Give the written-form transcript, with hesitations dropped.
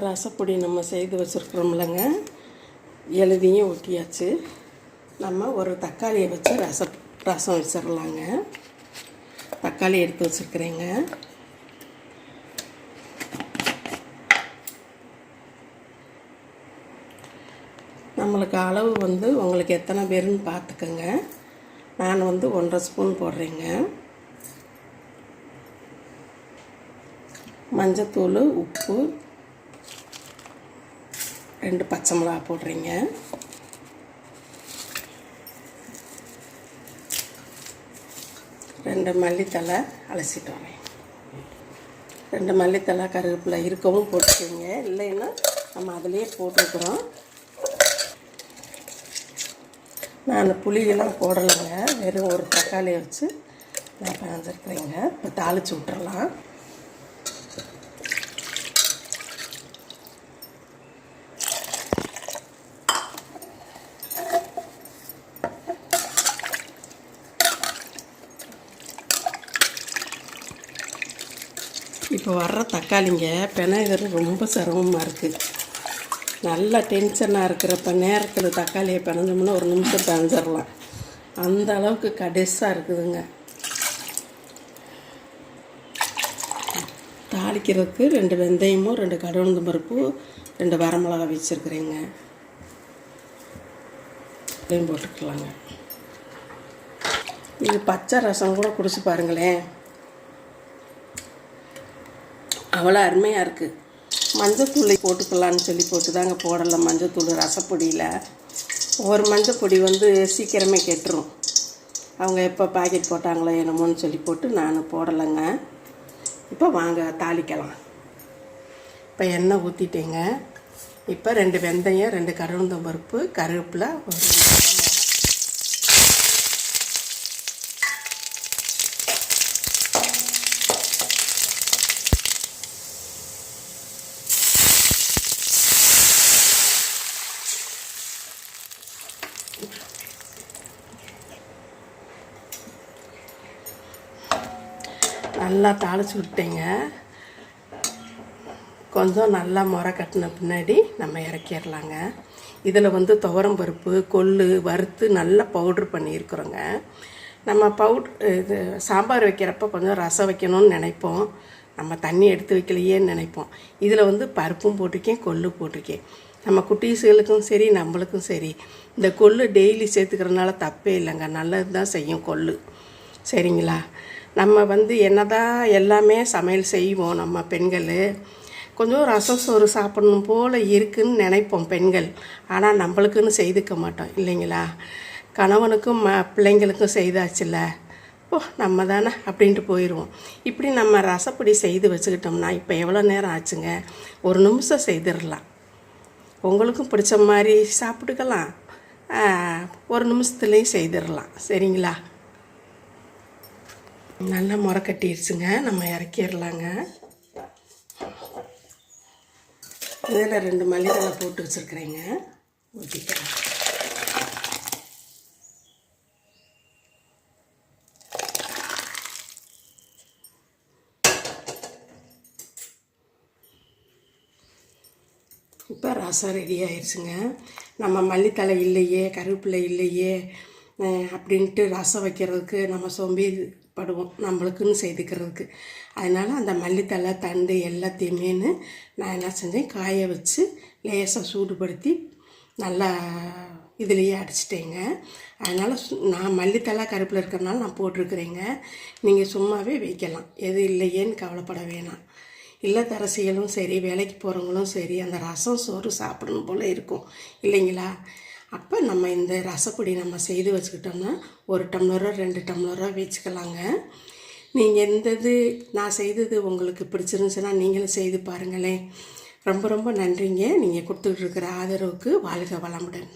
ரசப்பொடி நம்ம செய்து வச்சுருக்குறோம்லங்க, எழுதியும் ஊற்றியாச்சு. நம்ம ஒரு தக்காளியை வச்சு ரசம் வச்சிடலாங்க. தக்காளி எடுத்து வச்சுருக்குறேங்க. நம்மளுக்கு அளவு உங்களுக்கு எத்தனை பேருன்னு பார்த்துக்கோங்க. நான் 1.5 ஸ்பூன் போடுறேங்க. மஞ்சத்தூள், உப்பு, 2 பச்சை மிளகா போடுறீங்க. ரெண்டு மல்லித்தலை அலசிட்டு வரேன். 2 மல்லித்தலை கருவேப்பிலை இருக்கவும் போட்டுக்கோங்க, இல்லைன்னா நம்ம அதிலே போட்டுருக்குறோம். நான் புளியெல்லாம் போடலைங்க, வெறும் ஒரு தக்காளியை வச்சு நான் பிணைஞ்சிருக்கிறேங்க. இப்போ தாளித்து விட்டுறலாம். இப்போ வர்ற தக்காளிங்க பிணைகிறது ரொம்ப சிரமமாக இருக்குது. நல்லா டென்ஷனாக இருக்கிறப்ப நேரத்தில் தக்காளியை பிணைஞ்சோம்னா ஒரு நிமிஷம் பிணைஞ்சிடலாம். அந்த அளவுக்கு கடைசாக இருக்குதுங்க. தாளிக்கிறதுக்கு 2 வெந்தயமும் 2 கடுகு பருப்பு 2 வரமிளகா வச்சுருக்குறேங்க. இதையும் போட்டுக்கலாங்க. இது பச்சை ரசம் கூட குடிச்சு பாருங்களேன், அவ்வளோ அருமையாக இருக்குது. மஞ்சத்தூளை போட்டுக்கலான்னு சொல்லி போட்டு தாங்க போடலை. மஞ்சத்தூள் ரசப்பொடியில் ஒரு மஞ்சப்பொடி சீக்கிரமே கெட்டுரும். அவங்க எப்போ பாக்கெட் போட்டாங்களோ என்னமோன்னு சொல்லி போட்டு நான் போடலைங்க. இப்போ வாங்க தாளிக்கலாம். இப்போ எண்ணெய் ஊற்றிட்டேங்க. இப்போ 2 வெந்தயம், 2 கடுகு பருப்பு, கருவேப்பிலை, நல்லா தாளித்து விட்டேங்க. கொஞ்சம் நல்லா முறை கட்டின பின்னாடி நம்ம இறக்கிடலாங்க. இதில் துவரம் பருப்பு, கொள்ளு வறுத்து நல்லா பவுட்ரு பண்ணியிருக்கிறோங்க. நம்ம இது சாம்பார் வைக்கிறப்ப கொஞ்சம் ரசம் வைக்கணும்னு நினைப்போம், நம்ம தண்ணி எடுத்து வைக்கலையேன்னு நினைப்போம். இதில் பருப்பும் போட்டிருக்கேன், கொள்ளு போட்டிருக்கேன். நம்ம குட்டீஸுகளுக்கும் சரி நம்மளுக்கும் சரி இந்த கொள்ளு டெய்லி சேர்த்துக்கிறதுனால தப்பே இல்லைங்க, நல்லது தான் செய்யும் கொள்ளு. சரிங்களா? நம்ம என்னதான் எல்லாமே சமையல் செய்வோம், நம்ம பெண்கள் கொஞ்சம் ரசம் சோறு சாப்பிடணும் போல் இருக்குதுன்னு நினைப்போம் பெண்கள். ஆனால் நம்மளுக்குன்னு செய்துக்க மாட்டோம் இல்லைங்களா? கணவனுக்கும் பிள்ளைங்களுக்கும் செய்தாச்சுல்ல, நம்ம தானே அப்படின்ட்டு போயிடுவோம். இப்படி நம்ம ரசப்பொடி செய்து வச்சுக்கிட்டோம்னா இப்போ எவ்வளோ நேரம் ஆச்சுங்க, ஒரு நிமிஷம் செய்திடலாம். உங்களுக்கும் பிடிச்ச மாதிரி சாப்பிட்டுக்கலாம், ஒரு நிமிஷத்துலேயும் செய்திடலாம். சரிங்களா? நல்லா முறை கட்டிடுச்சுங்க, நம்ம இறக்கிடலாங்க. இதில் 2 மல்லித்தலை போட்டு வச்சுருக்குறேங்க, ஊற்றிக்கலாம். இப்போ ரசம் ரெடி ஆயிடுச்சுங்க. நம்ம மல்லித்தலை இல்லையே, கருவேப்பிலை இல்லையே அப்படின்ட்டு ரசம் வைக்கிறதுக்கு நம்ம சோம்பேறிப்படுவோம், நம்மளுக்குன்னு செய்துக்கிறதுக்கு. அதனால் அந்த மல்லித்தலை தண்டு எல்லாத்தையுமே நான் என்ன செஞ்சேன், காய வச்சு லேசாக சூடுபடுத்தி நல்லா இதுலேயே அடிச்சிட்டேங்க. அதனால் நான் மல்லித்தலை கருவேப்பிலை இருக்கிறதுனால நான் போட்டிருக்கிறேங்க. நீங்கள் சும்மாவே வைக்கலாம், எது இல்லையேன்னு கவலைப்பட வேணாம். இல்லத்தரசிகளும் சரி, வேலைக்கு போகிறவங்களும் சரி, அந்த ரசம் சோறு சாப்பிடணும் போல் இருக்கும் இல்லைங்களா? அப்போ நம்ம இந்த ரசப்பொடி நம்ம செய்து வச்சுக்கிட்டோம்னா 1 டம்ளரோ 2 டம்ளரோ வச்சுக்கலாங்க. நீங்கள் நான் செய்தது உங்களுக்கு பிடிச்சிருந்துச்சுன்னா நீங்களும் செய்து பாருங்களேன். ரொம்ப ரொம்ப நன்றிங்க. நீங்கள் கொடுத்துக்கிட்டு இருக்கிற ஆதரவுக்கு வாழ்க வளமுடன்.